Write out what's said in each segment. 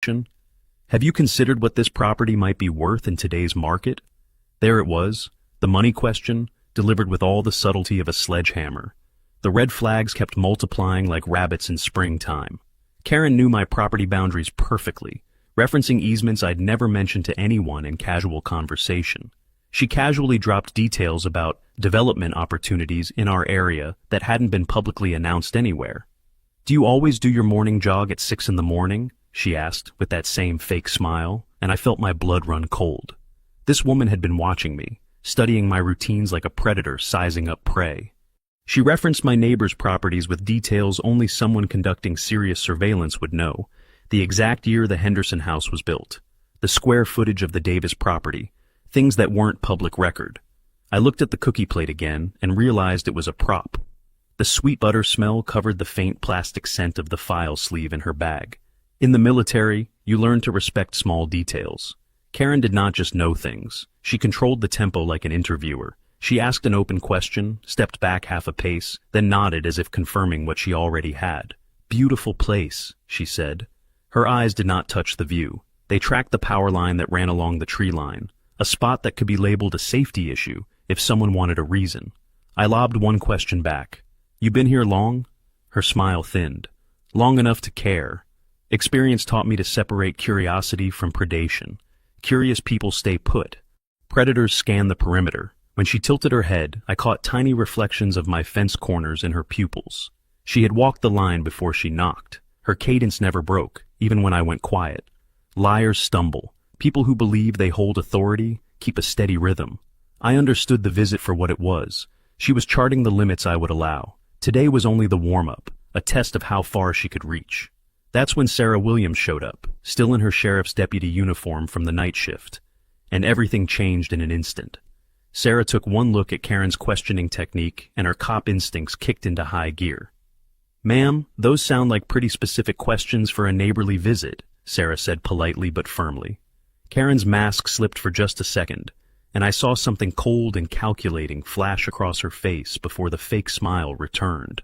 question? Have you considered what this property might be worth in today's market? There it was, the money question, delivered with all the subtlety of a sledgehammer. The red flags kept multiplying like rabbits in springtime. Karen knew my property boundaries perfectly, referencing easements I'd never mentioned to anyone in casual conversation. She casually dropped details about development opportunities in our area that hadn't been publicly announced anywhere. "Do you always do your morning jog at 6 in the morning?" she asked with that same fake smile, and I felt my blood run cold. This woman had been watching me, studying my routines like a predator sizing up prey. She referenced my neighbor's properties with details only someone conducting serious surveillance would know: the exact year the Henderson house was built, the square footage of the Davis property, things that weren't public record. I looked at the cookie plate again and realized it was a prop. The sweet butter smell covered the faint plastic scent of the file sleeve in her bag. In the military, you learn to respect small details. Karen did not just know things. She controlled the tempo like an interviewer. She asked an open question, stepped back half a pace, then nodded as if confirming what she already had. "Beautiful place," she said. Her eyes did not touch the view. They tracked the power line that ran along the tree line, a spot that could be labeled a safety issue if someone wanted a reason. I lobbed one question back. "You been here long?" Her smile thinned. "Long enough to care. Experience taught me to separate curiosity from predation. Curious people stay put. Predators scan the perimeter." When she tilted her head, I caught tiny reflections of my fence corners in her pupils. She had walked the line before she knocked. Her cadence never broke, even when I went quiet. Liars stumble. People who believe they hold authority keep a steady rhythm. I understood the visit for what it was. She was charting the limits I would allow. Today was only the warm-up, a test of how far she could reach. That's when Sarah Williams showed up, still in her sheriff's deputy uniform from the night shift. And everything changed in an instant. Sarah took one look at Karen's questioning technique, and her cop instincts kicked into high gear. "Ma'am, those sound like pretty specific questions for a neighborly visit," Sarah said politely but firmly. Karen's mask slipped for just a second, and I saw something cold and calculating flash across her face before the fake smile returned.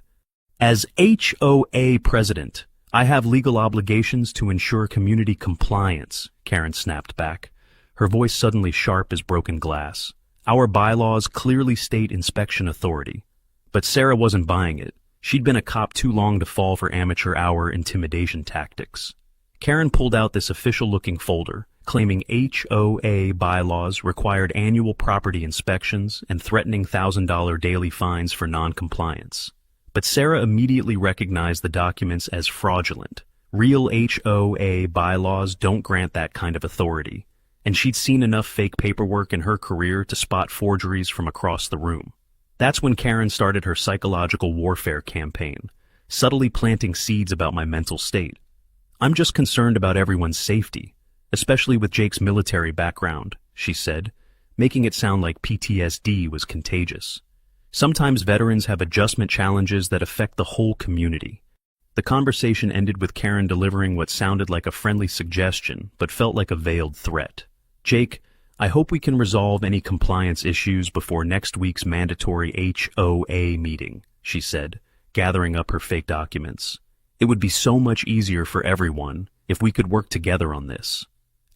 "As HOA president, I have legal obligations to ensure community compliance," Karen snapped back, her voice suddenly sharp as broken glass. "Our bylaws clearly state inspection authority." But Sarah wasn't buying it. She'd been a cop too long to fall for amateur hour intimidation tactics. Karen pulled out this official-looking folder, claiming HOA bylaws required annual property inspections and threatening $1,000 daily fines for non-compliance. But Sarah immediately recognized the documents as fraudulent. Real HOA bylaws don't grant that kind of authority, and she'd seen enough fake paperwork in her career to spot forgeries from across the room. That's when Karen started her psychological warfare campaign, subtly planting seeds about my mental state. "I'm just concerned about everyone's safety, especially with Jake's military background," she said, making it sound like PTSD was contagious. "Sometimes veterans have adjustment challenges that affect the whole community." The conversation ended with Karen delivering what sounded like a friendly suggestion, but felt like a veiled threat. "Jake, I hope we can resolve any compliance issues before next week's mandatory HOA meeting," she said, gathering up her fake documents. "It would be so much easier for everyone if we could work together on this."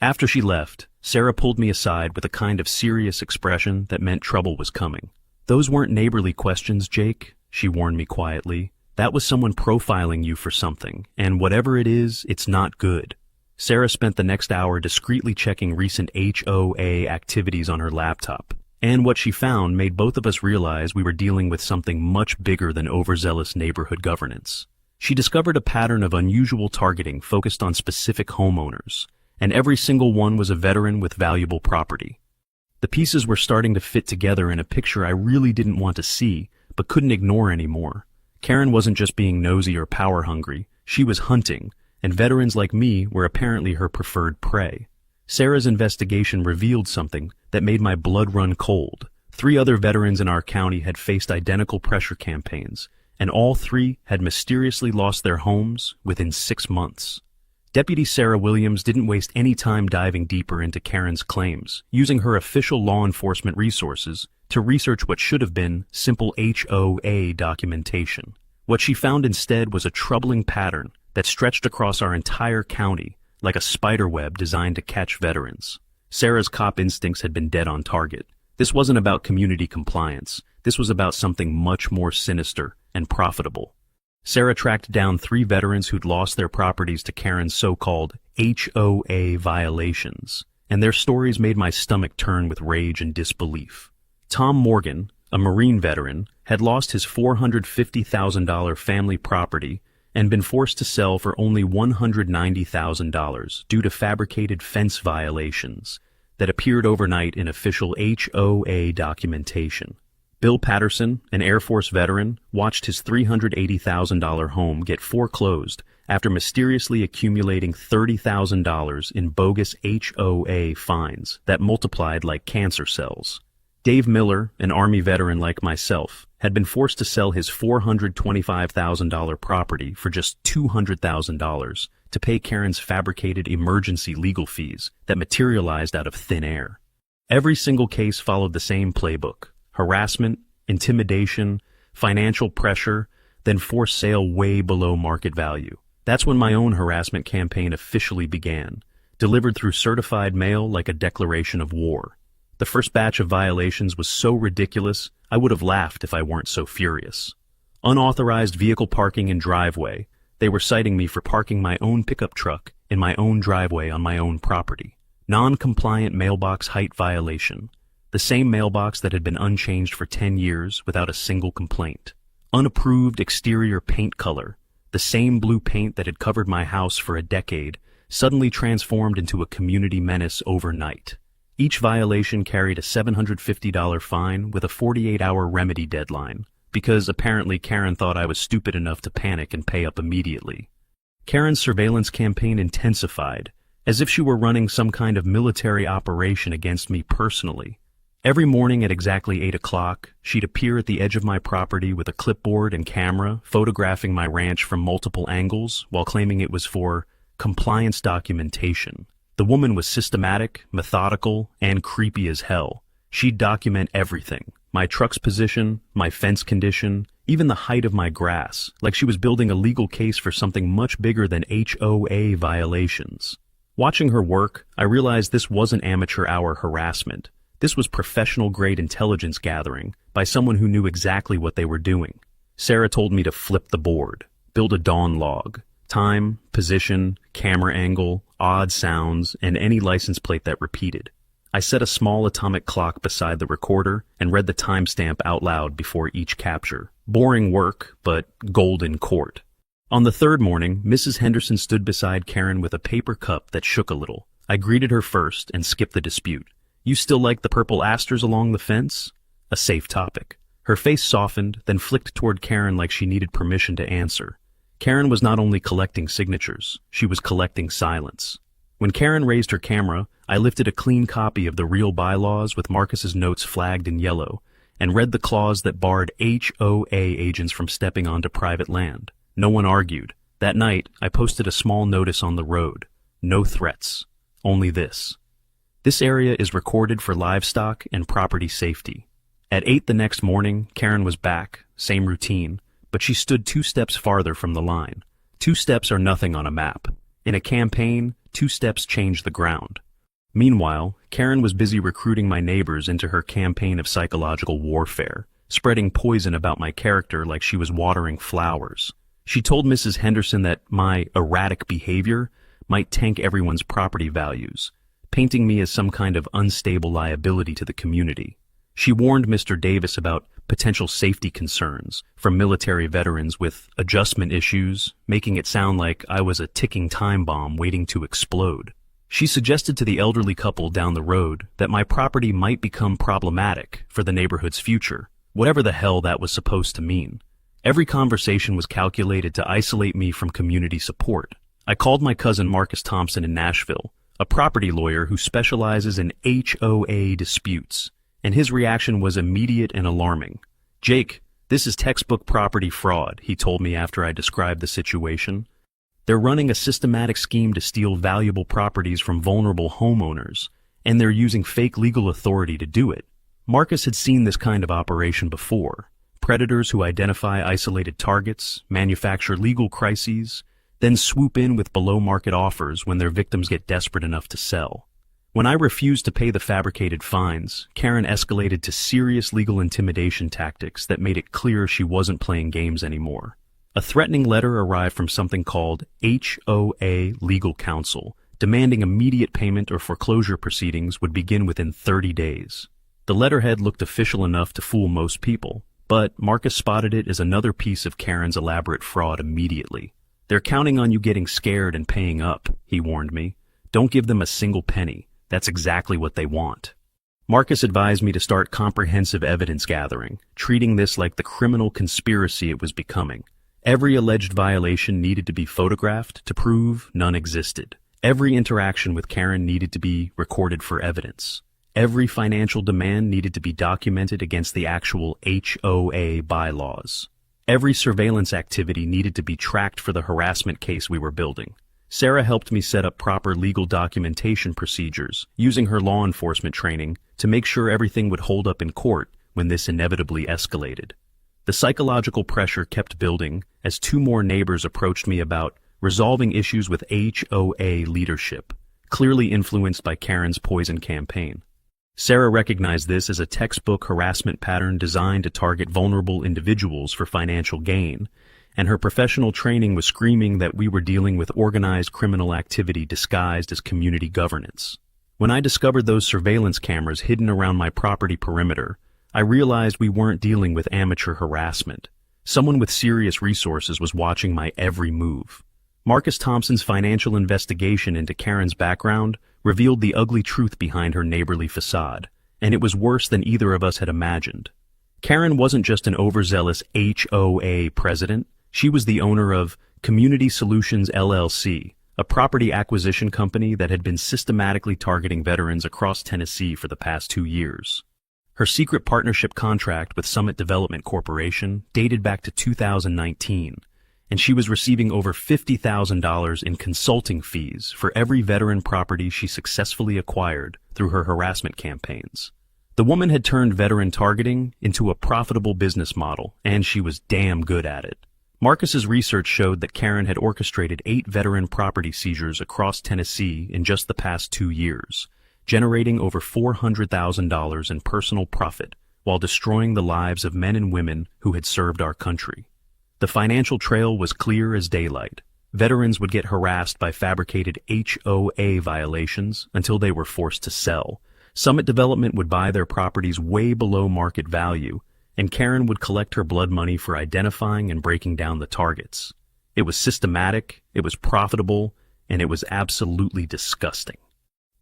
After she left, Sarah pulled me aside with a kind of serious expression that meant trouble was coming. "Those weren't neighborly questions, Jake," she warned me quietly. "That was someone profiling you for something, and whatever it is, it's not good." Sarah spent the next hour discreetly checking recent HOA activities on her laptop, and what she found made both of us realize we were dealing with something much bigger than overzealous neighborhood governance. She discovered a pattern of unusual targeting focused on specific homeowners, and every single one was a veteran with valuable property. The pieces were starting to fit together in a picture I really didn't want to see, but couldn't ignore anymore. Karen wasn't just being nosy or power-hungry, she was hunting, and veterans like me were apparently her preferred prey. Sarah's investigation revealed something that made my blood run cold. 3 other veterans in our county had faced identical pressure campaigns, and all 3 had mysteriously lost their homes within 6 months. Deputy Sarah Williams didn't waste any time diving deeper into Karen's claims, using her official law enforcement resources to research what should have been simple HOA documentation. What she found instead was a troubling pattern that stretched across our entire county, like a spider web designed to catch veterans. Sarah's cop instincts had been dead on target. This wasn't about community compliance. This was about something much more sinister and profitable. Sarah tracked down 3 veterans who'd lost their properties to Karen's so-called HOA violations, and their stories made my stomach turn with rage and disbelief. Tom Morgan, a Marine veteran, had lost his $450,000 family property and been forced to sell for only $190,000 due to fabricated fence violations that appeared overnight in official HOA documentation. Bill Patterson, an Air Force veteran, watched his $380,000 home get foreclosed after mysteriously accumulating $30,000 in bogus HOA fines that multiplied like cancer cells. Dave Miller, an Army veteran like myself, had been forced to sell his $425,000 property for just $200,000 to pay Karen's fabricated emergency legal fees that materialized out of thin air. Every single case followed the same playbook: harassment, intimidation, financial pressure, then forced sale way below market value. That's when my own harassment campaign officially began, delivered through certified mail like a declaration of war. The first batch of violations was so ridiculous, I would have laughed if I weren't so furious. Unauthorized vehicle parking in driveway. They were citing me for parking my own pickup truck in my own driveway on my own property. Non-compliant mailbox height violation. The same mailbox that had been unchanged for 10 years without a single complaint. Unapproved exterior paint color. The same blue paint that had covered my house for a decade suddenly transformed into a community menace overnight. Each violation carried a $750 fine with a 48-hour remedy deadline, because apparently Karen thought I was stupid enough to panic and pay up immediately. Karen's surveillance campaign intensified, as if she were running some kind of military operation against me personally. Every morning at exactly 8 o'clock, she'd appear at the edge of my property with a clipboard and camera, photographing my ranch from multiple angles while claiming it was for compliance documentation. The woman was systematic, methodical, and creepy as hell. She'd document everything: my truck's position, my fence condition, even the height of my grass, like she was building a legal case for something much bigger than HOA violations. Watching her work, I realized this wasn't amateur hour harassment. This was professional-grade intelligence gathering by someone who knew exactly what they were doing. Sarah told me to flip the board, build a dawn log. Time, position, camera angle, odd sounds, and any license plate that repeated. I set a small atomic clock beside the recorder and read the timestamp out loud before each capture. Boring work, but gold in court. On the third morning, Mrs. Henderson stood beside Karen with a paper cup that shook a little. I greeted her first and skipped the dispute. "You still like the purple asters along the fence?" A safe topic. Her face softened, then flicked toward Karen like she needed permission to answer. Karen was not only collecting signatures, she was collecting silence. When Karen raised her camera, I lifted a clean copy of the real bylaws with Marcus's notes flagged in yellow, and read the clause that barred HOA agents from stepping onto private land. No one argued. That night, I posted a small notice on the road. No threats. Only this. This area is recorded for livestock and property safety. At 8 the next morning, Karen was back, same routine, but she stood 2 steps farther from the line. 2 steps are nothing on a map. In a campaign, 2 steps change the ground. Meanwhile, Karen was busy recruiting my neighbors into her campaign of psychological warfare, spreading poison about my character like she was watering flowers. She told Mrs. Henderson that my erratic behavior might tank everyone's property values, painting me as some kind of unstable liability to the community. She warned Mr. Davis about potential safety concerns from military veterans with adjustment issues, making it sound like I was a ticking time bomb waiting to explode. She suggested to the elderly couple down the road that my property might become problematic for the neighborhood's future, whatever the hell that was supposed to mean. Every conversation was calculated to isolate me from community support. I called my cousin Marcus Thompson in Nashville, a property lawyer who specializes in HOA disputes, and his reaction was immediate and alarming. "Jake, this is textbook property fraud," he told me after I described the situation. "They're running a systematic scheme to steal valuable properties from vulnerable homeowners, and they're using fake legal authority to do it." Marcus had seen this kind of operation before. Predators who identify isolated targets, manufacture legal crises, then swoop in with below-market offers when their victims get desperate enough to sell. When I refused to pay the fabricated fines, Karen escalated to serious legal intimidation tactics that made it clear she wasn't playing games anymore. A threatening letter arrived from something called HOA Legal Counsel, demanding immediate payment or foreclosure proceedings would begin within 30 days. The letterhead looked official enough to fool most people, but Marcus spotted it as another piece of Karen's elaborate fraud immediately. "They're counting on you getting scared and paying up," he warned me. "Don't give them a single penny. That's exactly what they want." Marcus advised me to start comprehensive evidence gathering, treating this like the criminal conspiracy it was becoming. Every alleged violation needed to be photographed to prove none existed. Every interaction with Karen needed to be recorded for evidence. Every financial demand needed to be documented against the actual HOA bylaws. Every surveillance activity needed to be tracked for the harassment case we were building. Sarah helped me set up proper legal documentation procedures, using her law enforcement training to make sure everything would hold up in court when this inevitably escalated. The psychological pressure kept building as 2 more neighbors approached me about resolving issues with HOA leadership, clearly influenced by Karen's poison campaign. Sarah recognized this as a textbook harassment pattern designed to target vulnerable individuals for financial gain, and her professional training was screaming that we were dealing with organized criminal activity disguised as community governance. When I discovered those surveillance cameras hidden around my property perimeter, I realized we weren't dealing with amateur harassment. Someone with serious resources was watching my every move. Marcus Thompson's financial investigation into Karen's background revealed the ugly truth behind her neighborly facade, and it was worse than either of us had imagined. Karen wasn't just an overzealous HOA president, she was the owner of Community Solutions LLC, a property acquisition company that had been systematically targeting veterans across Tennessee for the past 2 years. Her secret partnership contract with Summit Development Corporation dated back to 2019, and she was receiving over $50,000 in consulting fees for every veteran property she successfully acquired through her harassment campaigns. The woman had turned veteran targeting into a profitable business model, and she was damn good at it. Marcus's research showed that Karen had orchestrated 8 veteran property seizures across Tennessee in just the past 2 years, generating over $400,000 in personal profit while destroying the lives of men and women who had served our country. The financial trail was clear as daylight. Veterans would get harassed by fabricated HOA violations until they were forced to sell. Summit Development would buy their properties way below market value, and Karen would collect her blood money for identifying and breaking down the targets. It was systematic, it was profitable, and it was absolutely disgusting.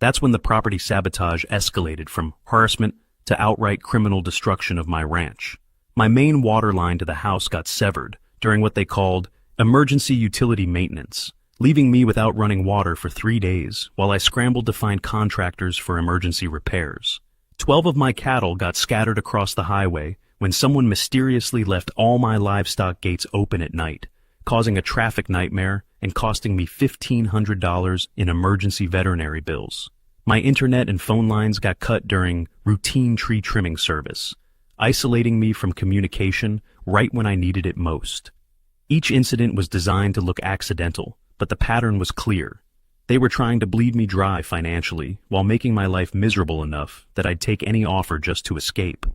That's when the property sabotage escalated from harassment to outright criminal destruction of my ranch. My main water line to the house got severed during what they called emergency utility maintenance, leaving me without running water for 3 days while I scrambled to find contractors for emergency repairs. 12 of my cattle got scattered across the highway when someone mysteriously left all my livestock gates open at night, causing a traffic nightmare and costing me $1,500 in emergency veterinary bills. My internet and phone lines got cut during routine tree trimming service, isolating me from communication right when I needed it most. Each incident was designed to look accidental, but the pattern was clear. They were trying to bleed me dry financially while making my life miserable enough that I'd take any offer just to escape.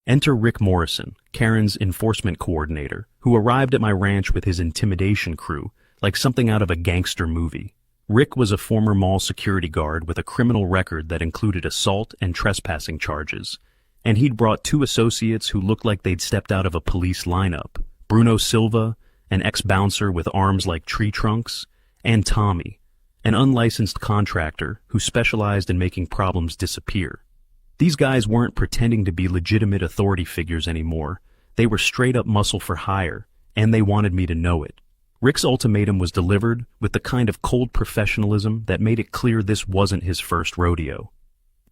Enter Rick Morrison, Karen's enforcement coordinator, who arrived at my ranch with his intimidation crew, like something out of a gangster movie. Rick was a former mall security guard with a criminal record that included assault and trespassing charges, and he'd brought 2 associates who looked like they'd stepped out of a police lineup: Bruno Silva, an ex-bouncer with arms like tree trunks, and Tommy, an unlicensed contractor who specialized in making problems disappear. These guys weren't pretending to be legitimate authority figures anymore. They were straight-up muscle for hire, and they wanted me to know it. Rick's ultimatum was delivered with the kind of cold professionalism that made it clear this wasn't his first rodeo.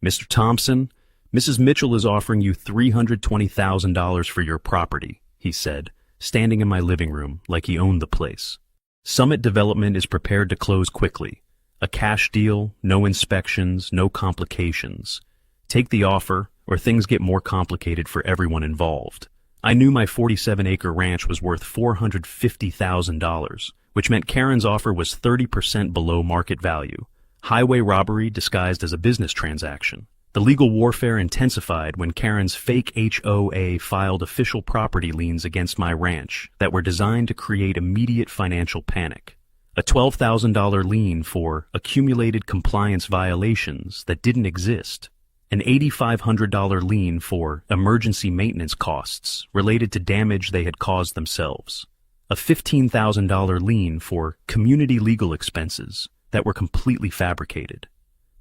"Mr. Thompson, Mrs. Mitchell is offering you $320,000 for your property," he said, standing in my living room like he owned the place. "Summit Development is prepared to close quickly. A cash deal, no inspections, no complications. Take the offer, or things get more complicated for everyone involved." I knew my 47-acre ranch was worth $450,000, which meant Karen's offer was 30% below market value. Highway robbery disguised as a business transaction. The legal warfare intensified when Karen's fake HOA filed official property liens against my ranch that were designed to create immediate financial panic. A $12,000 lien for accumulated compliance violations that didn't exist. An $8,500 lien for emergency maintenance costs related to damage they had caused themselves. A $15,000 lien for community legal expenses that were completely fabricated.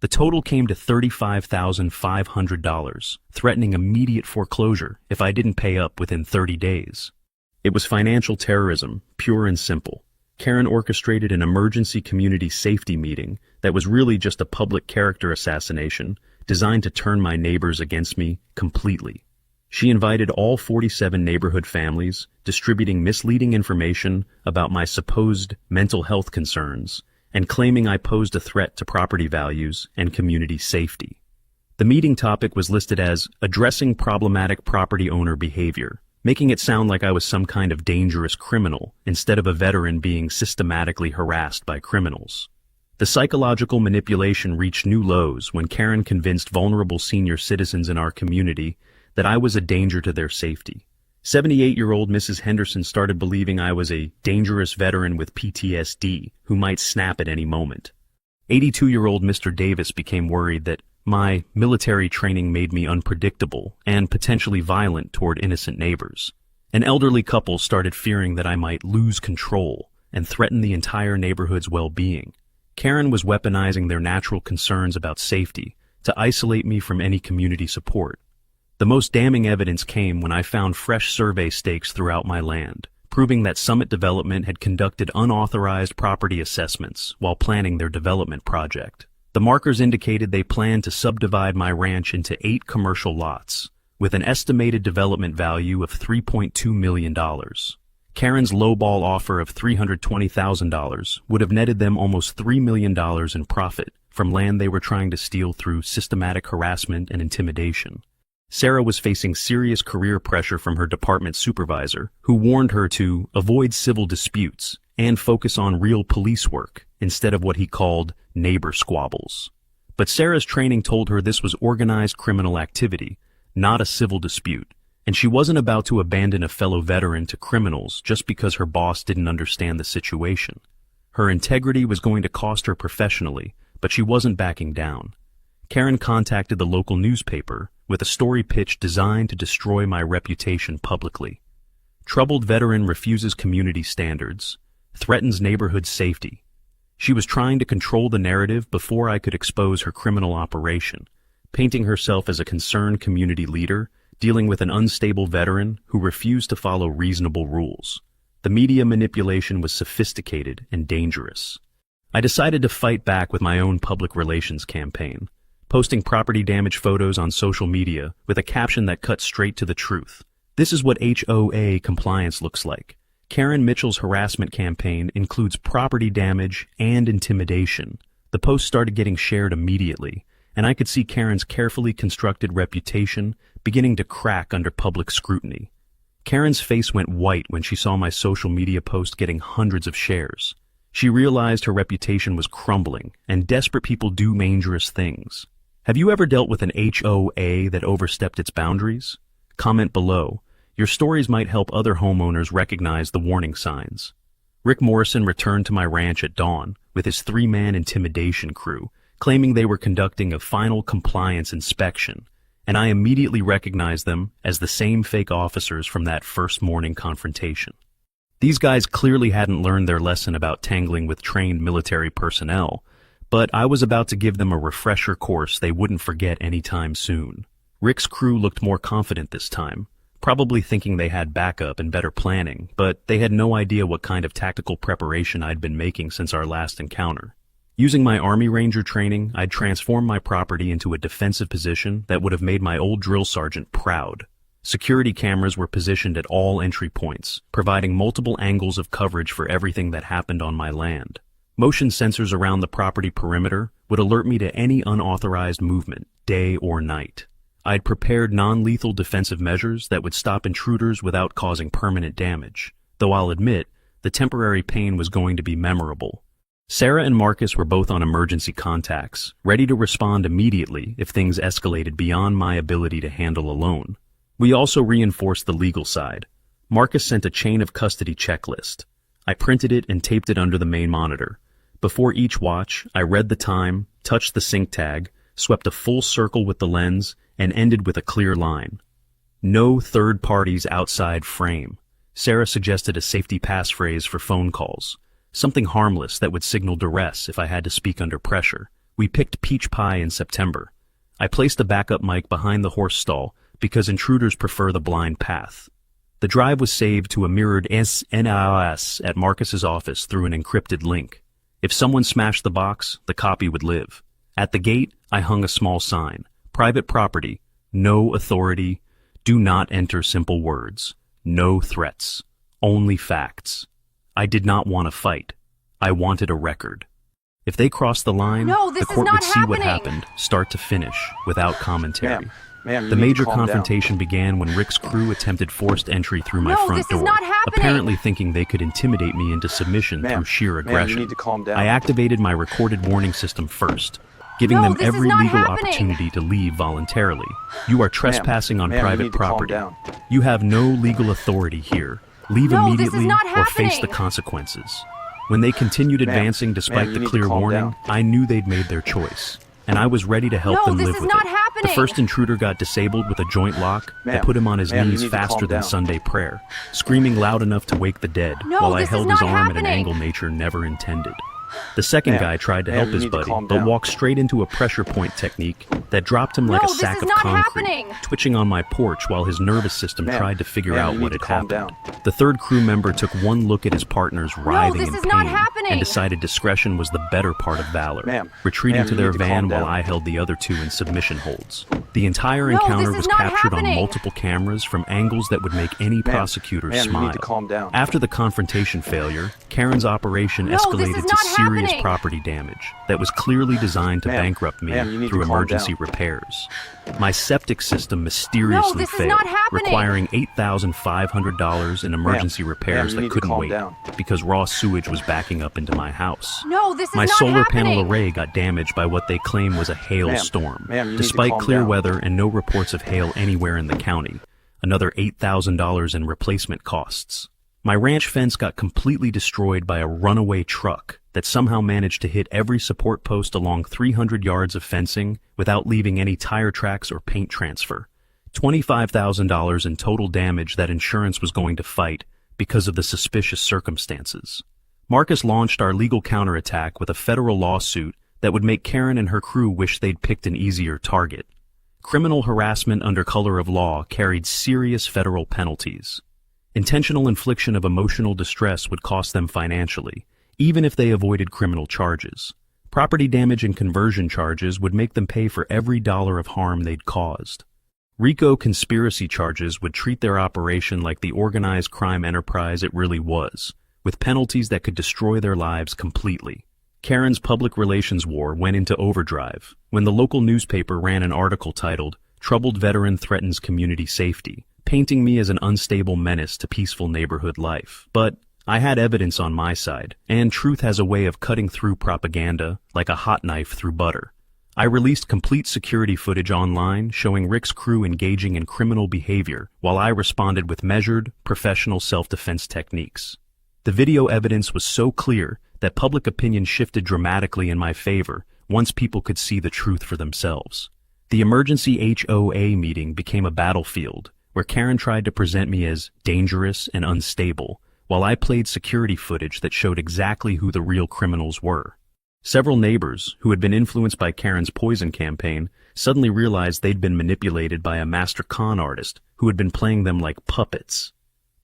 The total came to $35,500, threatening immediate foreclosure if I didn't pay up within 30 days. It was financial terrorism, pure and simple. Karen orchestrated an emergency community safety meeting that was really just a public character assassination designed to turn my neighbors against me completely. She invited all 47 neighborhood families, distributing misleading information about my supposed mental health concerns and claiming I posed a threat to property values and community safety. The meeting topic was listed as addressing problematic property owner behavior, making it sound like I was some kind of dangerous criminal instead of a veteran being systematically harassed by criminals. The psychological manipulation reached new lows when Karen convinced vulnerable senior citizens in our community that I was a danger to their safety. 78-year-old Mrs. Henderson started believing I was a dangerous veteran with PTSD who might snap at any moment. 82-year-old Mr. Davis became worried that my military training made me unpredictable and potentially violent toward innocent neighbors. An elderly couple started fearing that I might lose control and threaten the entire neighborhood's well-being. Karen was weaponizing their natural concerns about safety to isolate me from any community support. The most damning evidence came when I found fresh survey stakes throughout my land, proving that Summit Development had conducted unauthorized property assessments while planning their development project. The markers indicated they planned to subdivide my ranch into 8 commercial lots, with an estimated development value of $3.2 million. Karen's lowball offer of $320,000 would have netted them almost $3 million in profit from land they were trying to steal through systematic harassment and intimidation. Sarah was facing serious career pressure from her department supervisor, who warned her to avoid civil disputes and focus on real police work instead of what he called neighbor squabbles. But Sarah's training told her this was organized criminal activity, not a civil dispute, and she wasn't about to abandon a fellow veteran to criminals just because her boss didn't understand the situation. Her integrity was going to cost her professionally, but she wasn't backing down. Karen contacted the local newspaper with a story pitch designed to destroy my reputation publicly. Troubled veteran refuses community standards, threatens neighborhood safety. She was trying to control the narrative before I could expose her criminal operation, painting herself as a concerned community leader, dealing with an unstable veteran who refused to follow reasonable rules. The media manipulation was sophisticated and dangerous. I decided to fight back with my own public relations campaign, posting property damage photos on social media with a caption that cut straight to the truth. This is what HOA compliance looks like. Karen Mitchell's harassment campaign includes property damage and intimidation. The post started getting shared immediately, and I could see Karen's carefully constructed reputation beginning to crack under public scrutiny. Karen's face went white when she saw my social media post getting hundreds of shares. She realized her reputation was crumbling, and desperate people do dangerous things. Have you ever dealt with an HOA that overstepped its boundaries? Comment below. Your stories might help other homeowners recognize the warning signs. Rick Morrison returned to my ranch at dawn with his 3-man intimidation crew, claiming they were conducting a final compliance inspection, and I immediately recognized them as the same fake officers from that first morning confrontation. These guys clearly hadn't learned their lesson about tangling with trained military personnel, but I was about to give them a refresher course they wouldn't forget anytime soon. Rick's crew looked more confident this time, probably thinking they had backup and better planning, but they had no idea what kind of tactical preparation I'd been making since our last encounter. Using my Army Ranger training, I'd transformed my property into a defensive position that would have made my old drill sergeant proud. Security cameras were positioned at all entry points, providing multiple angles of coverage for everything that happened on my land. Motion sensors around the property perimeter would alert me to any unauthorized movement, day or night. I'd prepared non-lethal defensive measures that would stop intruders without causing permanent damage, though I'll admit, the temporary pain was going to be memorable. Sarah and Marcus were both on emergency contacts, ready to respond immediately if things escalated beyond my ability to handle alone. We also reinforced the legal side. Marcus sent a chain of custody checklist. I printed it and taped it under the main monitor. Before each watch, I read the time, touched the sync tag, swept a full circle with the lens, and ended with a clear line. No third parties outside frame. Sarah suggested a safety passphrase for phone calls. Something harmless that would signal duress if I had to speak under pressure. We picked peach pie in September. I placed a backup mic behind the horse stall because intruders prefer the blind path. The drive was saved to a mirrored SNS at Marcus's office through an encrypted link. If someone smashed the box, the copy would live. At the gate, I hung a small sign. Private property. No authority. Do not enter simple words. No threats. Only facts. I did not want to fight. I wanted a record. If they crossed the line, the court would see what happened, start to finish, without commentary. The major confrontation began when Rick's crew attempted forced entry through my front door, apparently thinking they could intimidate me into submission through sheer aggression. I activated my recorded warning system first, giving them every legal opportunity to leave voluntarily. You are trespassing on private property. You have no legal authority here. Leave immediately or face the consequences. When they continued advancing despite the clear warning, I knew they'd made their choice, and I was ready to help them live with it. The first intruder got disabled with a joint lock that put him on his knees faster than Sunday prayer, screaming loud enough to wake the dead while I held his arm at an angle nature never intended. The second guy tried to help his buddy, but walked straight into a pressure point technique that dropped him like a sack of concrete, twitching on my porch while his nervous system tried to figure out what had happened. The third crew member took one look at his partners writhing in pain and decided discretion was the better part of valor, retreating to their van while I held the other two in submission holds. The entire encounter was captured on multiple cameras from angles that would make any prosecutor smile. After the confrontation failure, Karen's operation escalated to serious property damage that was clearly designed to bankrupt me through emergency repairs. My septic system mysteriously failed, requiring $8,500 in emergency repairs that couldn't wait because raw sewage was backing up into my house. My solar panel array got damaged by what they claim was a hail storm, despite clear weather and no reports of hail anywhere in the county. Another $8,000 in replacement costs. My ranch fence got completely destroyed by a runaway truck that somehow managed to hit every support post along 300 yards of fencing without leaving any tire tracks or paint transfer. $25,000 in total damage that insurance was going to fight because of the suspicious circumstances. Marcus launched our legal counterattack with a federal lawsuit that would make Karen and her crew wish they'd picked an easier target. Criminal harassment under color of law carried serious federal penalties. Intentional infliction of emotional distress would cost them financially, even if they avoided criminal charges. Property damage and conversion charges would make them pay for every dollar of harm they'd caused. RICO conspiracy charges would treat their operation like the organized crime enterprise it really was, with penalties that could destroy their lives completely. Karen's public relations war went into overdrive when the local newspaper ran an article titled, "Troubled Veteran Threatens Community Safety," painting me as an unstable menace to peaceful neighborhood life. But I had evidence on my side, and truth has a way of cutting through propaganda like a hot knife through butter. I released complete security footage online showing Rick's crew engaging in criminal behavior while I responded with measured, professional self-defense techniques. The video evidence was so clear that public opinion shifted dramatically in my favor once people could see the truth for themselves. The emergency HOA meeting became a battlefield where Karen tried to present me as dangerous and unstable, while I played security footage that showed exactly who the real criminals were. Several neighbors, who had been influenced by Karen's poison campaign, suddenly realized they'd been manipulated by a master con artist who had been playing them like puppets.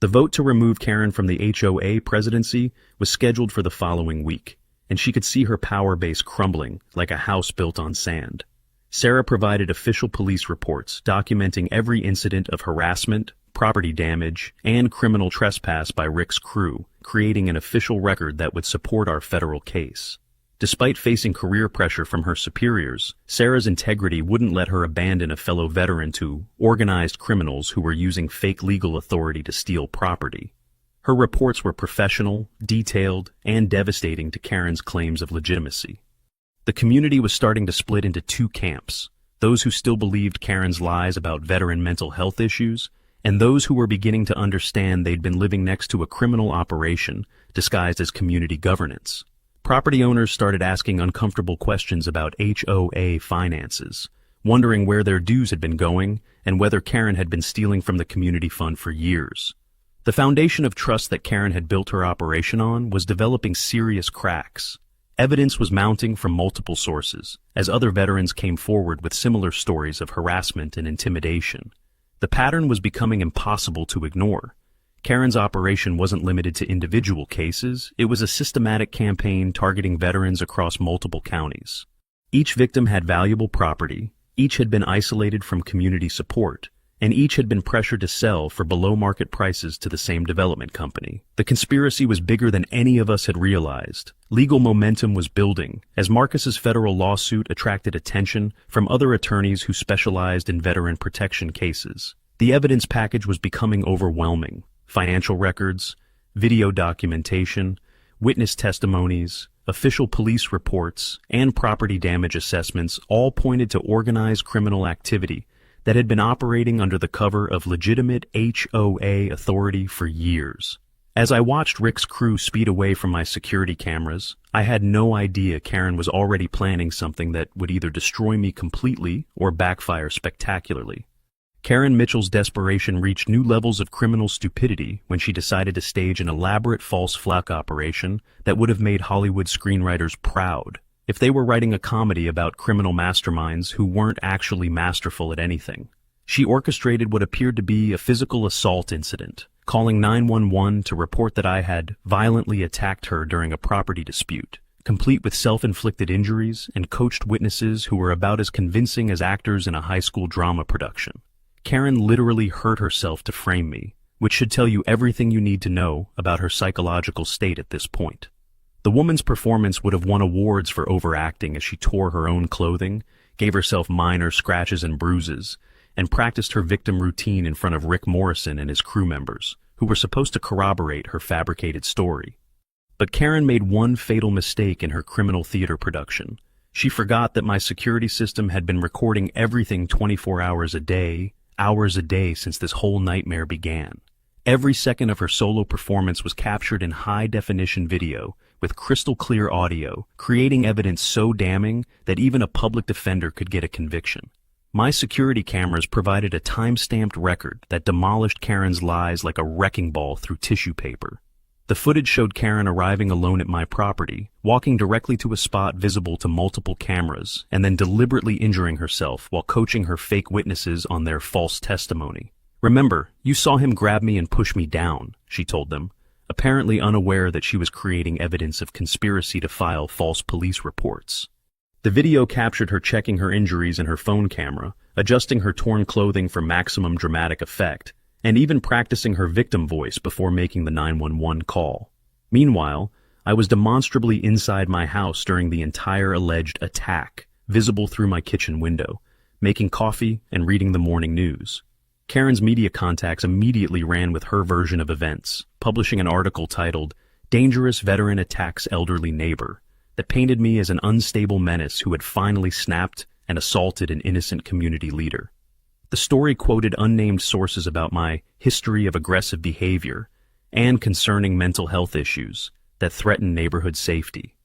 The vote to remove Karen from the HOA presidency was scheduled for the following week, and she could see her power base crumbling like a house built on sand. Sarah provided official police reports documenting every incident of harassment, property damage, and criminal trespass by Rick's crew, creating an official record that would support our federal case. Despite facing career pressure from her superiors, Sarah's integrity wouldn't let her abandon a fellow veteran to organized criminals who were using fake legal authority to steal property. Her reports were professional, detailed, and devastating to Karen's claims of legitimacy. The community was starting to split into two camps: those who still believed Karen's lies about veteran mental health issues, and those who were beginning to understand they'd been living next to a criminal operation disguised as community governance. Property owners started asking uncomfortable questions about HOA finances, wondering where their dues had been going and whether Karen had been stealing from the community fund for years. The foundation of trust that Karen had built her operation on was developing serious cracks. Evidence was mounting from multiple sources, as other veterans came forward with similar stories of harassment and intimidation. The pattern was becoming impossible to ignore. Karen's operation wasn't limited to individual cases, it was a systematic campaign targeting veterans across multiple counties. Each victim had valuable property, each had been isolated from community support, and each had been pressured to sell for below-market prices to the same development company. The conspiracy was bigger than any of us had realized. Legal momentum was building, as Marcus's federal lawsuit attracted attention from other attorneys who specialized in veteran protection cases. The evidence package was becoming overwhelming. Financial records, video documentation, witness testimonies, official police reports, and property damage assessments all pointed to organized criminal activity that had been operating under the cover of legitimate HOA authority for years. As I watched Rick's crew speed away from my security cameras, I had no idea Karen was already planning something that would either destroy me completely or backfire spectacularly. Karen Mitchell's desperation reached new levels of criminal stupidity when she decided to stage an elaborate false flag operation that would have made Hollywood screenwriters proud if they were writing a comedy about criminal masterminds who weren't actually masterful at anything. She orchestrated what appeared to be a physical assault incident, calling 911 to report that I had violently attacked her during a property dispute, complete with self-inflicted injuries and coached witnesses who were about as convincing as actors in a high school drama production. Karen literally hurt herself to frame me, which should tell you everything you need to know about her psychological state at this point. The woman's performance would have won awards for overacting as she tore her own clothing, gave herself minor scratches and bruises, and practiced her victim routine in front of Rick Morrison and his crew members, who were supposed to corroborate her fabricated story. But Karen made one fatal mistake in her criminal theater production. She forgot that my security system had been recording everything 24 hours a day since this whole nightmare began. Every second of her solo performance was captured in high-definition video, with crystal-clear audio, creating evidence so damning that even a public defender could get a conviction. My security cameras provided a time-stamped record that demolished Karen's lies like a wrecking ball through tissue paper. The footage showed Karen arriving alone at my property, walking directly to a spot visible to multiple cameras, and then deliberately injuring herself while coaching her fake witnesses on their false testimony. "Remember, you saw him grab me and push me down," she told them, apparently unaware that she was creating evidence of conspiracy to file false police reports. The video captured her checking her injuries in her phone camera, adjusting her torn clothing for maximum dramatic effect, and even practicing her victim voice before making the 911 call. Meanwhile, I was demonstrably inside my house during the entire alleged attack, visible through my kitchen window, making coffee and reading the morning news. Karen's media contacts immediately ran with her version of events, publishing an article titled, "Dangerous Veteran Attacks Elderly Neighbor," that painted me as an unstable menace who had finally snapped and assaulted an innocent community leader. The story quoted unnamed sources about my history of aggressive behavior and concerning mental health issues that threatened neighborhood safety.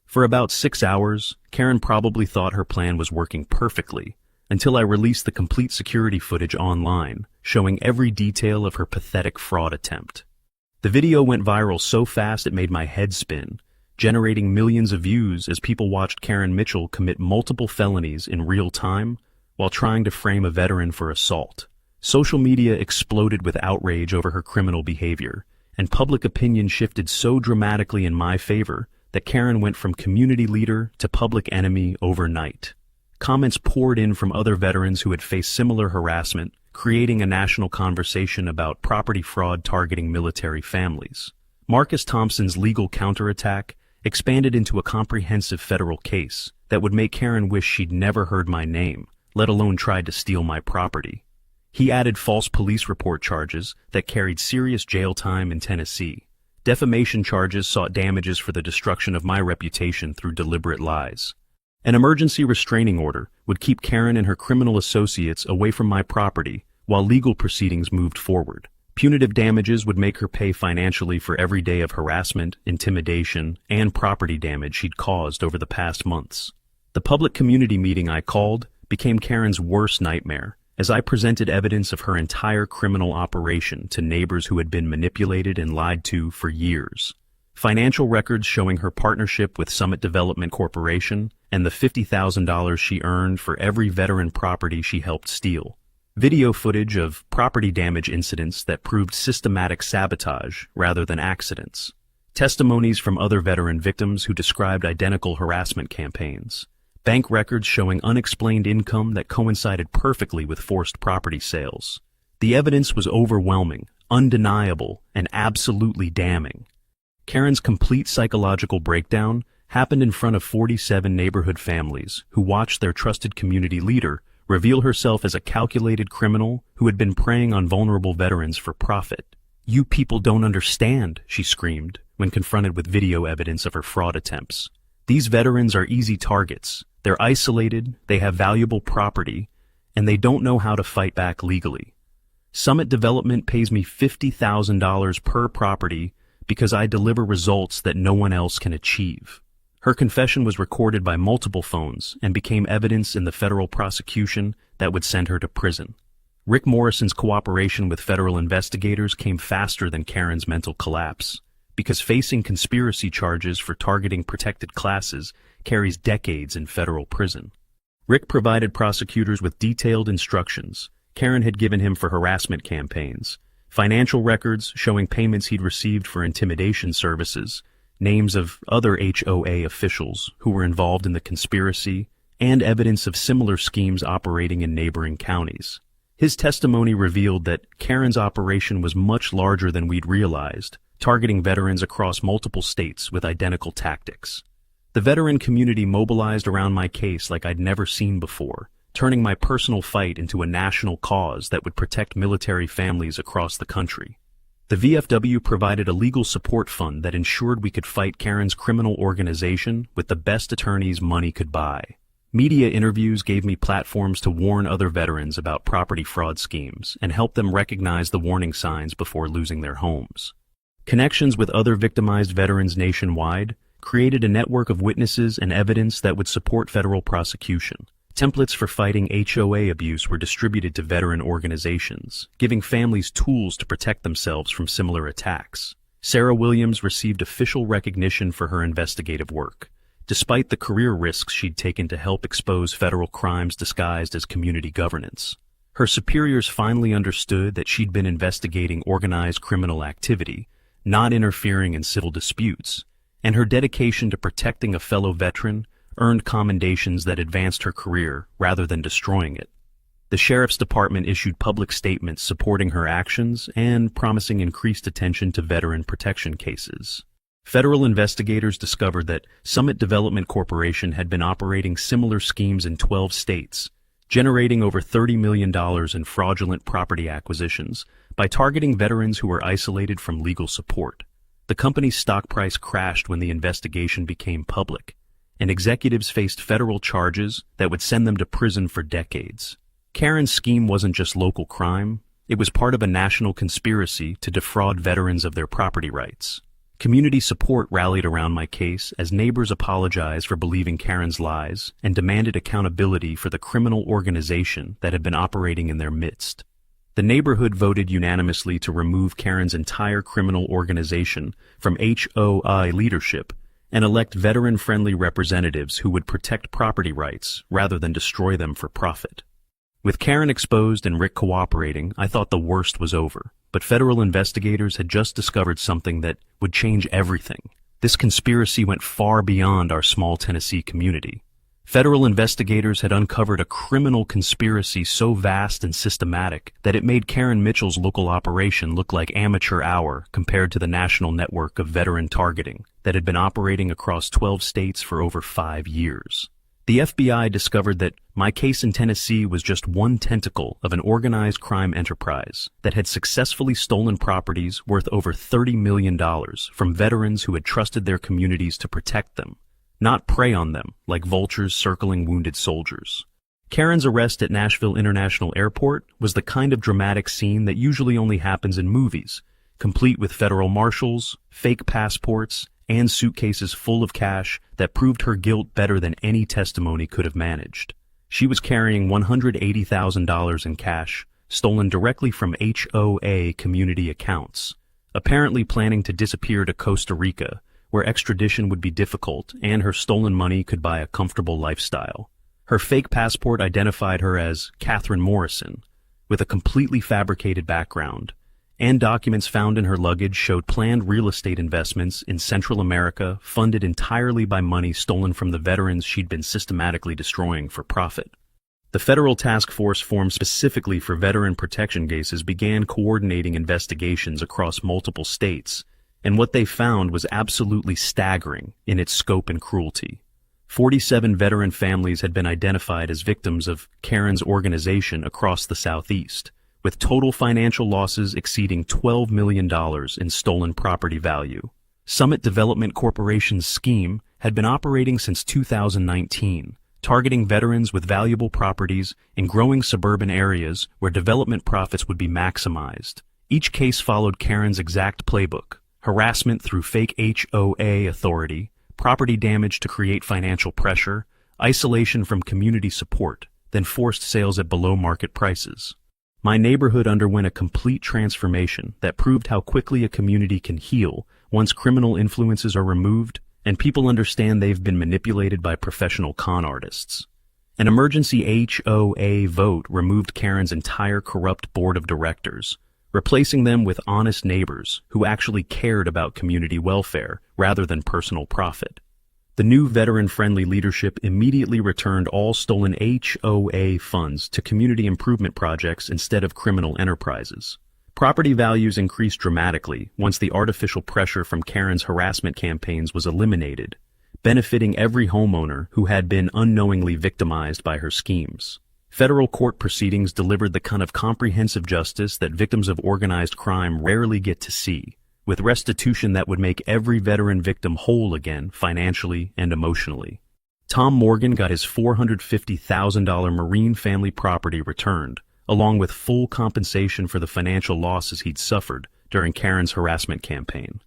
For about 6 hours, Karen probably thought her plan was working perfectly, until I released the complete security footage online, showing every detail of her pathetic fraud attempt. The video went viral so fast it made my head spin, generating millions of views as people watched Karen Mitchell commit multiple felonies in real time while trying to frame a veteran for assault. Social media exploded with outrage over her criminal behavior, and public opinion shifted so dramatically in my favor that Karen went from community leader to public enemy overnight. Comments poured in from other veterans who had faced similar harassment, creating a national conversation about property fraud targeting military families. Marcus Thompson's legal counterattack expanded into a comprehensive federal case that would make Karen wish she'd never heard my name, let alone tried to steal my property. He added false police report charges that carried serious jail time in Tennessee. Defamation charges sought damages for the destruction of my reputation through deliberate lies. An emergency restraining order would keep Karen and her criminal associates away from my property while legal proceedings moved forward. Punitive damages would make her pay financially for every day of harassment, intimidation, and property damage she'd caused over the past months. The public community meeting I called became Karen's worst nightmare, as I presented evidence of her entire criminal operation to neighbors who had been manipulated and lied to for years. Financial records showing her partnership with Summit Development Corporation and the $50,000 she earned for every veteran property she helped steal. Video footage of property damage incidents that proved systematic sabotage rather than accidents. Testimonies from other veteran victims who described identical harassment campaigns. Bank records showing unexplained income that coincided perfectly with forced property sales. The evidence was overwhelming, undeniable, and absolutely damning. Karen's complete psychological breakdown happened in front of 47 neighborhood families who watched their trusted community leader reveal herself as a calculated criminal who had been preying on vulnerable veterans for profit. "You people don't understand," she screamed when confronted with video evidence of her fraud attempts. "These veterans are easy targets. They're isolated, they have valuable property, and they don't know how to fight back legally. Summit Development pays me $50,000 per property because I deliver results that no one else can achieve." Her confession was recorded by multiple phones and became evidence in the federal prosecution that would send her to prison. Rick Morrison's cooperation with federal investigators came faster than Karen's mental collapse, because facing conspiracy charges for targeting protected classes carries decades in federal prison. Rick provided prosecutors with detailed instructions Karen had given him for harassment campaigns, financial records showing payments he'd received for intimidation services, names of other HOA officials who were involved in the conspiracy, and evidence of similar schemes operating in neighboring counties. His testimony revealed that Karen's operation was much larger than we'd realized, targeting veterans across multiple states with identical tactics. The veteran community mobilized around my case like I'd never seen before, turning my personal fight into a national cause that would protect military families across the country. The VFW provided a legal support fund that ensured we could fight Karen's criminal organization with the best attorneys money could buy. Media interviews gave me platforms to warn other veterans about property fraud schemes and help them recognize the warning signs before losing their homes. Connections with other victimized veterans nationwide created a network of witnesses and evidence that would support federal prosecution. Templates for fighting HOA abuse were distributed to veteran organizations, giving families tools to protect themselves from similar attacks. Sarah Williams received official recognition for her investigative work, despite the career risks she'd taken to help expose federal crimes disguised as community governance. Her superiors finally understood that she'd been investigating organized criminal activity, not interfering in civil disputes, and her dedication to protecting a fellow veteran earned commendations that advanced her career rather than destroying it. The Sheriff's Department issued public statements supporting her actions and promising increased attention to veteran protection cases. Federal investigators discovered that Summit Development Corporation had been operating similar schemes in 12 states, generating over $30 million in fraudulent property acquisitions by targeting veterans who were isolated from legal support. The company's stock price crashed when the investigation became public, and executives faced federal charges that would send them to prison for decades. Karen's scheme wasn't just local crime, it was part of a national conspiracy to defraud veterans of their property rights. Community support rallied around my case as neighbors apologized for believing Karen's lies and demanded accountability for the criminal organization that had been operating in their midst. The neighborhood voted unanimously to remove Karen's entire criminal organization from HOI leadership and elect veteran-friendly representatives who would protect property rights rather than destroy them for profit. With Karen exposed and Rick cooperating, I thought the worst was over, but federal investigators had just discovered something that would change everything. This conspiracy went far beyond our small Tennessee community. Federal investigators had uncovered a criminal conspiracy so vast and systematic that it made Karen Mitchell's local operation look like amateur hour compared to the national network of veteran targeting that had been operating across 12 states for over 5 years. The FBI discovered that my case in Tennessee was just one tentacle of an organized crime enterprise that had successfully stolen properties worth over $30 million from veterans who had trusted their communities to protect them, not prey on them like vultures circling wounded soldiers. Karen's arrest at Nashville International Airport was the kind of dramatic scene that usually only happens in movies, complete with federal marshals, fake passports, and suitcases full of cash that proved her guilt better than any testimony could have managed. She was carrying $180,000 in cash, stolen directly from HOA community accounts, apparently planning to disappear to Costa Rica, where extradition would be difficult and her stolen money could buy a comfortable lifestyle. Her fake passport identified her as Catherine Morrison, with a completely fabricated background, and documents found in her luggage showed planned real estate investments in Central America funded entirely by money stolen from the veterans she'd been systematically destroying for profit. The federal task force formed specifically for veteran protection cases began coordinating investigations across multiple states, and what they found was absolutely staggering in its scope and cruelty. 47 veteran families had been identified as victims of Karen's organization across the Southeast, with total financial losses exceeding $12 million in stolen property value. Summit Development Corporation's scheme had been operating since 2019, targeting veterans with valuable properties in growing suburban areas where development profits would be maximized. Each case followed Karen's exact playbook: harassment through fake HOA authority, property damage to create financial pressure, isolation from community support, then forced sales at below-market prices. My neighborhood underwent a complete transformation that proved how quickly a community can heal once criminal influences are removed and people understand they've been manipulated by professional con artists. An emergency HOA vote removed Karen's entire corrupt board of directors, replacing them with honest neighbors who actually cared about community welfare rather than personal profit. The new veteran-friendly leadership immediately returned all stolen HOA funds to community improvement projects instead of criminal enterprises. Property values increased dramatically once the artificial pressure from Karen's harassment campaigns was eliminated, benefiting every homeowner who had been unknowingly victimized by her schemes. Federal court proceedings delivered the kind of comprehensive justice that victims of organized crime rarely get to see, with restitution that would make every veteran victim whole again financially and emotionally. Tom Morgan got his $450,000 Marine family property returned, along with full compensation for the financial losses he'd suffered during Karen's harassment campaign.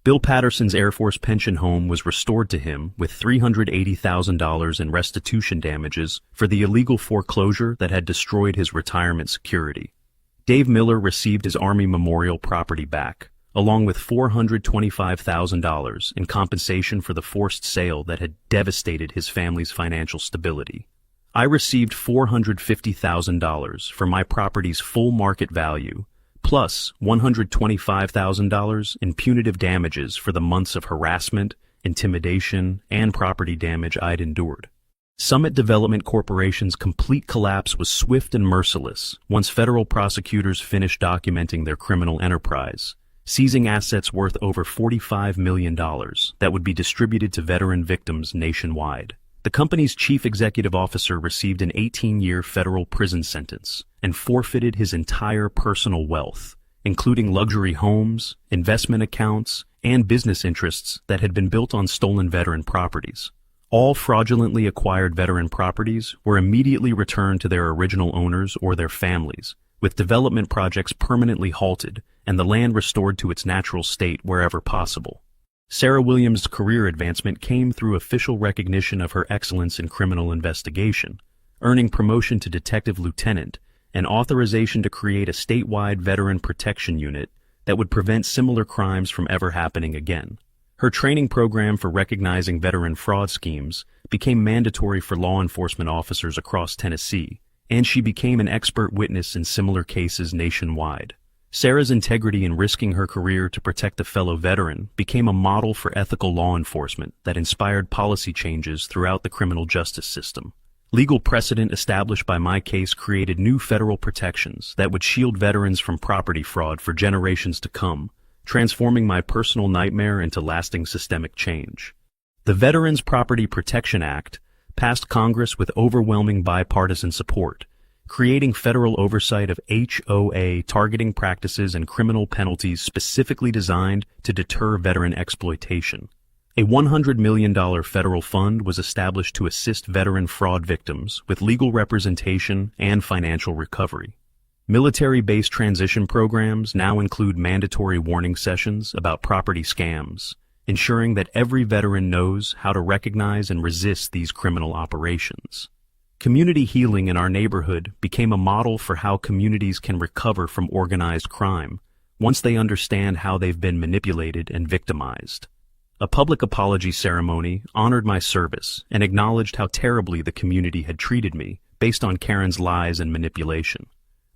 Bill Patterson's Air Force pension home was restored to him with $380,000 in restitution damages for the illegal foreclosure that had destroyed his retirement security. Dave Miller received his Army Memorial property back, along with $425,000 in compensation for the forced sale that had devastated his family's financial stability. I received $450,000 for my property's full market value, plus $125,000 in punitive damages for the months of harassment, intimidation, and property damage I'd endured. Summit Development Corporation's complete collapse was swift and merciless once federal prosecutors finished documenting their criminal enterprise, seizing assets worth over $45 million that would be distributed to veteran victims nationwide. The company's chief executive officer received an 18-year federal prison sentence and forfeited his entire personal wealth, including luxury homes, investment accounts, and business interests that had been built on stolen veteran properties. All fraudulently acquired veteran properties were immediately returned to their original owners or their families, with development projects permanently halted and the land restored to its natural state wherever possible. Sarah Williams' career advancement came through official recognition of her excellence in criminal investigation, earning promotion to detective lieutenant and authorization to create a statewide veteran protection unit that would prevent similar crimes from ever happening again. Her training program for recognizing veteran fraud schemes became mandatory for law enforcement officers across Tennessee, and she became an expert witness in similar cases nationwide. Sarah's integrity in risking her career to protect a fellow veteran became a model for ethical law enforcement that inspired policy changes throughout the criminal justice system. Legal precedent established by my case created new federal protections that would shield veterans from property fraud for generations to come, transforming my personal nightmare into lasting systemic change. The Veterans Property Protection Act passed Congress with overwhelming bipartisan support, creating federal oversight of HOA targeting practices and criminal penalties specifically designed to deter veteran exploitation. A $100 million federal fund was established to assist veteran fraud victims with legal representation and financial recovery. Military-based transition programs now include mandatory warning sessions about property scams, ensuring that every veteran knows how to recognize and resist these criminal operations. Community healing in our neighborhood became a model for how communities can recover from organized crime once they understand how they've been manipulated and victimized. A public apology ceremony honored my service and acknowledged how terribly the community had treated me based on Karen's lies and manipulation.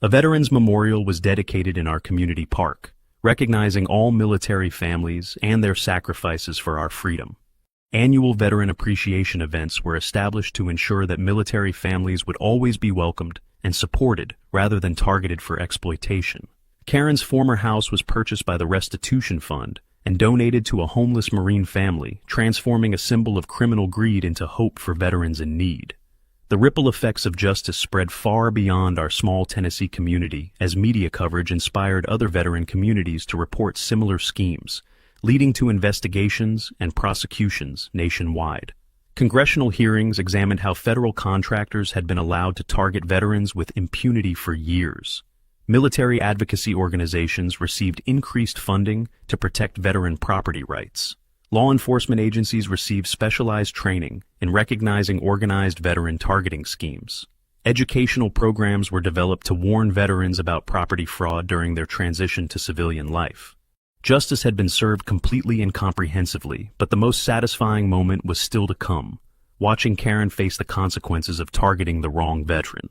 A veterans memorial was dedicated in our community park, recognizing all military families and their sacrifices for our freedom. Annual veteran appreciation events were established to ensure that military families would always be welcomed and supported rather than targeted for exploitation. Karen's former house was purchased by the Restitution Fund and donated to a homeless Marine family, transforming a symbol of criminal greed into hope for veterans in need. The ripple effects of justice spread far beyond our small Tennessee community as media coverage inspired other veteran communities to report similar schemes, leading to investigations and prosecutions nationwide. Congressional hearings examined how federal contractors had been allowed to target veterans with impunity for years. Military advocacy organizations received increased funding to protect veteran property rights. Law enforcement agencies received specialized training in recognizing organized veteran targeting schemes. Educational programs were developed to warn veterans about property fraud during their transition to civilian life. Justice had been served completely and comprehensively, but the most satisfying moment was still to come, watching Karen face the consequences of targeting the wrong veteran.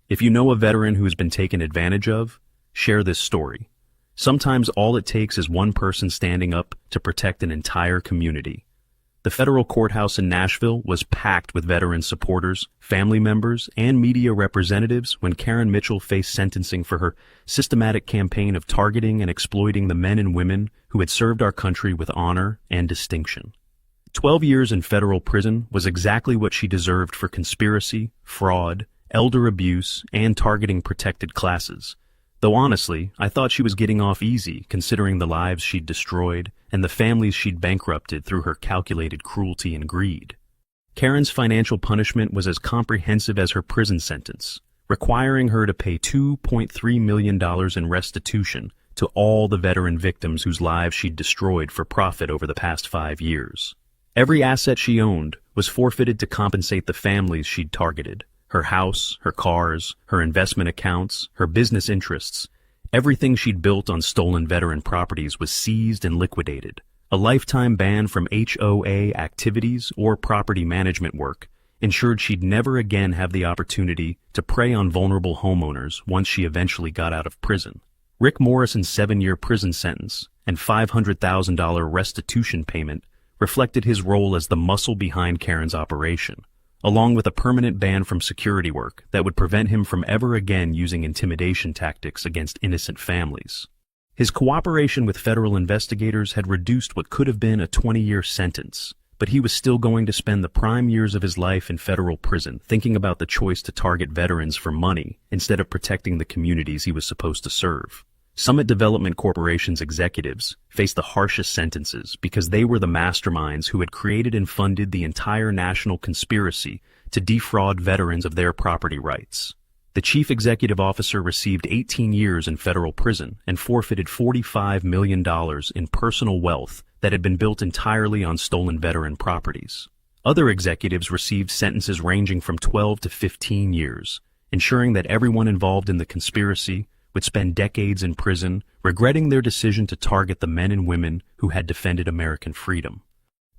If you know a veteran who has been taken advantage of, share this story. Sometimes all it takes is one person standing up to protect an entire community. The federal courthouse in Nashville was packed with veteran supporters, family members, and media representatives when Karen Mitchell faced sentencing for her systematic campaign of targeting and exploiting the men and women who had served our country with honor and distinction. 12 years in federal prison was exactly what she deserved for conspiracy, fraud, elder abuse, and targeting protected classes. Though honestly, I thought she was getting off easy considering the lives she'd destroyed and the families she'd bankrupted through her calculated cruelty and greed. Karen's financial punishment was as comprehensive as her prison sentence, requiring her to pay $2.3 million in restitution to all the veteran victims whose lives she'd destroyed for profit over the past 5 years. Every asset she owned was forfeited to compensate the families she'd targeted. Her house, her cars, her investment accounts, her business interests, everything she'd built on stolen veteran properties was seized and liquidated. A lifetime ban from HOA activities or property management work ensured she'd never again have the opportunity to prey on vulnerable homeowners once she eventually got out of prison. Rick Morrison's 7-year prison sentence and $500,000 restitution payment reflected his role as the muscle behind Karen's operation, along with a permanent ban from security work that would prevent him from ever again using intimidation tactics against innocent families. His cooperation with federal investigators had reduced what could have been a 20-year sentence, but he was still going to spend the prime years of his life in federal prison thinking about the choice to target veterans for money instead of protecting the communities he was supposed to serve. Summit Development Corporation's executives faced the harshest sentences because they were the masterminds who had created and funded the entire national conspiracy to defraud veterans of their property rights. The chief executive officer received 18 years in federal prison and forfeited $45 million in personal wealth that had been built entirely on stolen veteran properties. Other executives received sentences ranging from 12 to 15 years, ensuring that everyone involved in the conspiracy would spend decades in prison, regretting their decision to target the men and women who had defended American freedom.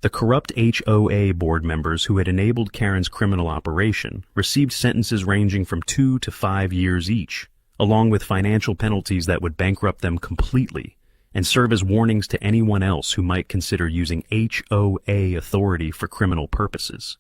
The corrupt HOA board members who had enabled Karen's criminal operation received sentences ranging from 2 to 5 years each, along with financial penalties that would bankrupt them completely and serve as warnings to anyone else who might consider using HOA authority for criminal purposes.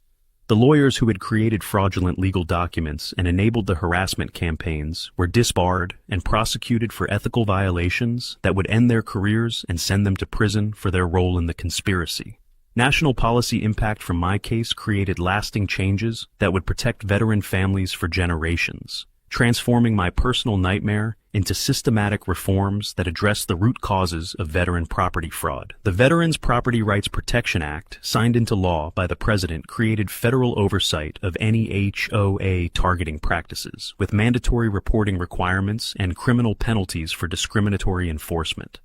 The lawyers who had created fraudulent legal documents and enabled the harassment campaigns were disbarred and prosecuted for ethical violations that would end their careers and send them to prison for their role in the conspiracy. National policy impact from my case created lasting changes that would protect veteran families for generations, transforming my personal nightmare into systematic reforms that address the root causes of veteran property fraud. The Veterans Property Rights Protection Act, signed into law by the President, created federal oversight of any HOA targeting practices, with mandatory reporting requirements and criminal penalties for discriminatory enforcement.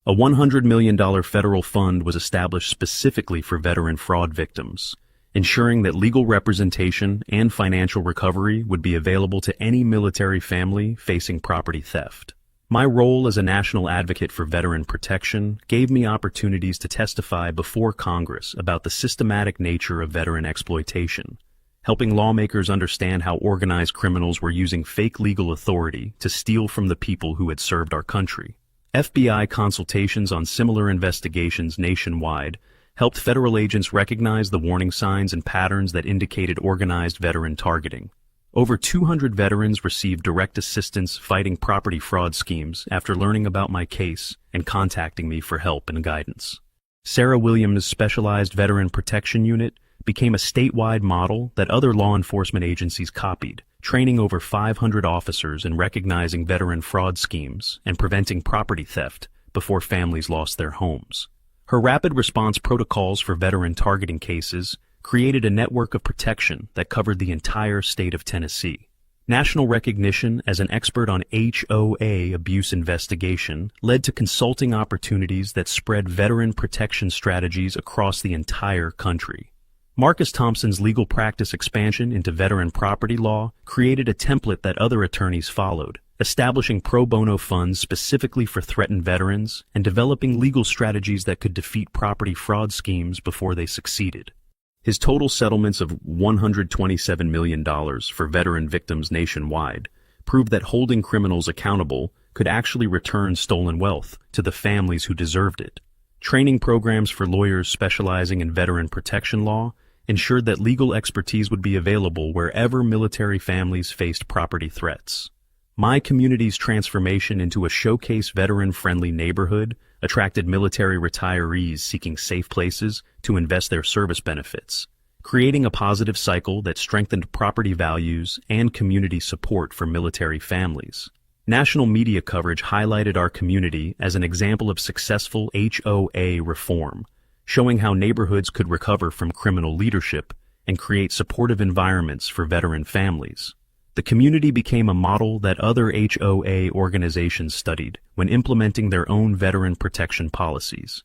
A $100 million federal fund was established specifically for veteran fraud victims, ensuring that legal representation and financial recovery would be available to any military family facing property theft. My role as a national advocate for veteran protection gave me opportunities to testify before Congress about the systematic nature of veteran exploitation, helping lawmakers understand how organized criminals were using fake legal authority to steal from the people who had served our country. FBI consultations on similar investigations nationwide helped federal agents recognize the warning signs and patterns that indicated organized veteran targeting. Over 200 veterans received direct assistance fighting property fraud schemes after learning about my case and contacting me for help and guidance. Sarah Williams' Specialized Veteran Protection Unit became a statewide model that other law enforcement agencies copied, training over 500 officers in recognizing veteran fraud schemes and preventing property theft before families lost their homes. Her rapid response protocols for veteran targeting cases created a network of protection that covered the entire state of Tennessee. National recognition as an expert on HOA abuse investigation led to consulting opportunities that spread veteran protection strategies across the entire country. Marcus Thompson's legal practice expansion into veteran property law created a template that other attorneys followed, establishing pro bono funds specifically for threatened veterans and developing legal strategies that could defeat property fraud schemes before they succeeded. His total settlements of $127 million for veteran victims nationwide proved that holding criminals accountable could actually return stolen wealth to the families who deserved it. Training programs for lawyers specializing in veteran protection law ensured that legal expertise would be available wherever military families faced property threats. My community's transformation into a showcase veteran-friendly neighborhood attracted military retirees seeking safe places to invest their service benefits, creating a positive cycle that strengthened property values and community support for military families. National media coverage highlighted our community as an example of successful HOA reform, showing how neighborhoods could recover from criminal leadership and create supportive environments for veteran families. The community became a model that other HOA organizations studied when implementing their own veteran protection policies.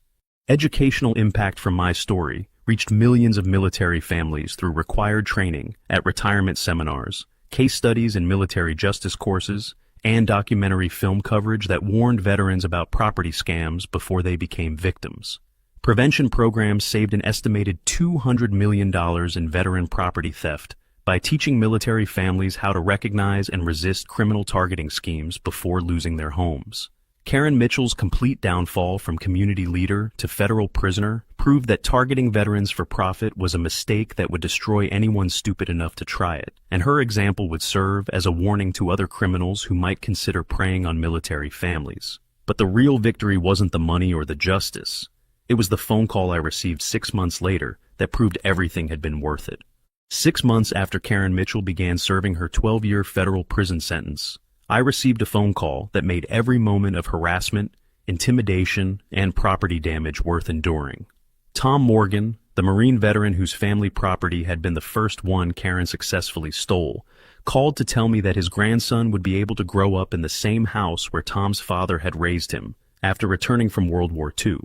Educational impact from my story reached millions of military families through required training at retirement seminars, case studies in military justice courses, and documentary film coverage that warned veterans about property scams before they became victims. Prevention programs saved an estimated $200 million in veteran property theft by teaching military families how to recognize and resist criminal targeting schemes before losing their homes. Karen Mitchell's complete downfall from community leader to federal prisoner proved that targeting veterans for profit was a mistake that would destroy anyone stupid enough to try it, and her example would serve as a warning to other criminals who might consider preying on military families. But the real victory wasn't the money or the justice. It was the phone call I received 6 months later that proved everything had been worth it. 6 months after Karen Mitchell began serving her 12-year federal prison sentence, I received a phone call that made every moment of harassment, intimidation, and property damage worth enduring. Tom Morgan, the Marine veteran whose family property had been the first one Karen successfully stole, called to tell me that his grandson would be able to grow up in the same house where Tom's father had raised him after returning from World War II.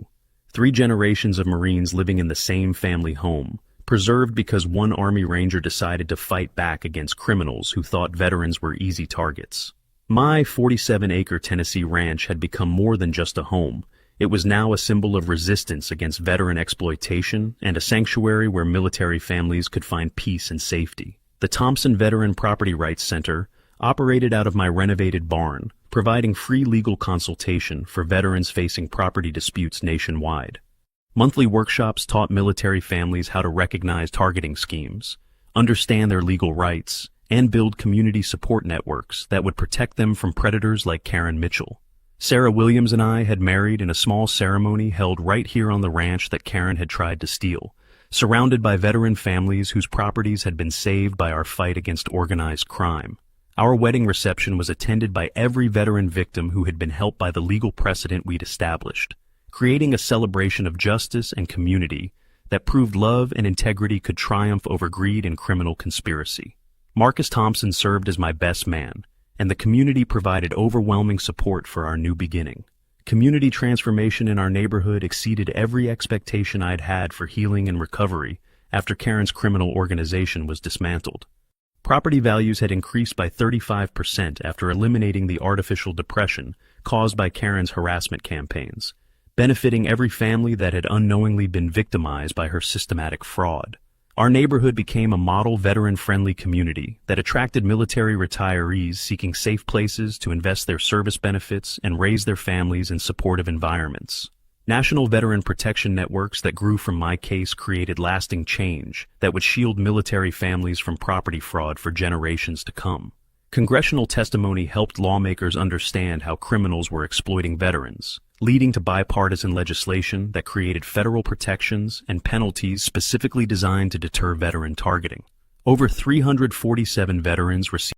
3 generations of Marines living in the same family home, preserved because one Army Ranger decided to fight back against criminals who thought veterans were easy targets. My 47-acre Tennessee ranch had become more than just a home. It was now a symbol of resistance against veteran exploitation and a sanctuary where military families could find peace and safety. The Thompson Veteran Property Rights Center operated out of my renovated barn, providing free legal consultation for veterans facing property disputes nationwide. Monthly workshops taught military families how to recognize targeting schemes, understand their legal rights, and build community support networks that would protect them from predators like Karen Mitchell. Sarah Williams and I had married in a small ceremony held right here on the ranch that Karen had tried to steal, surrounded by veteran families whose properties had been saved by our fight against organized crime. Our wedding reception was attended by every veteran victim who had been helped by the legal precedent we'd established, creating a celebration of justice and community that proved love and integrity could triumph over greed and criminal conspiracy. Marcus Thompson served as my best man, and the community provided overwhelming support for our new beginning. Community transformation in our neighborhood exceeded every expectation I'd had for healing and recovery after Karen's criminal organization was dismantled. Property values had increased by 35% after eliminating the artificial depression caused by Karen's harassment campaigns, benefiting every family that had unknowingly been victimized by her systematic fraud. Our neighborhood became a model veteran-friendly community that attracted military retirees seeking safe places to invest their service benefits and raise their families in supportive environments. National veteran protection networks that grew from my case created lasting change that would shield military families from property fraud for generations to come. Congressional testimony helped lawmakers understand how criminals were exploiting veterans, leading to bipartisan legislation that created federal protections and penalties specifically designed to deter veteran targeting. Over 347 veterans received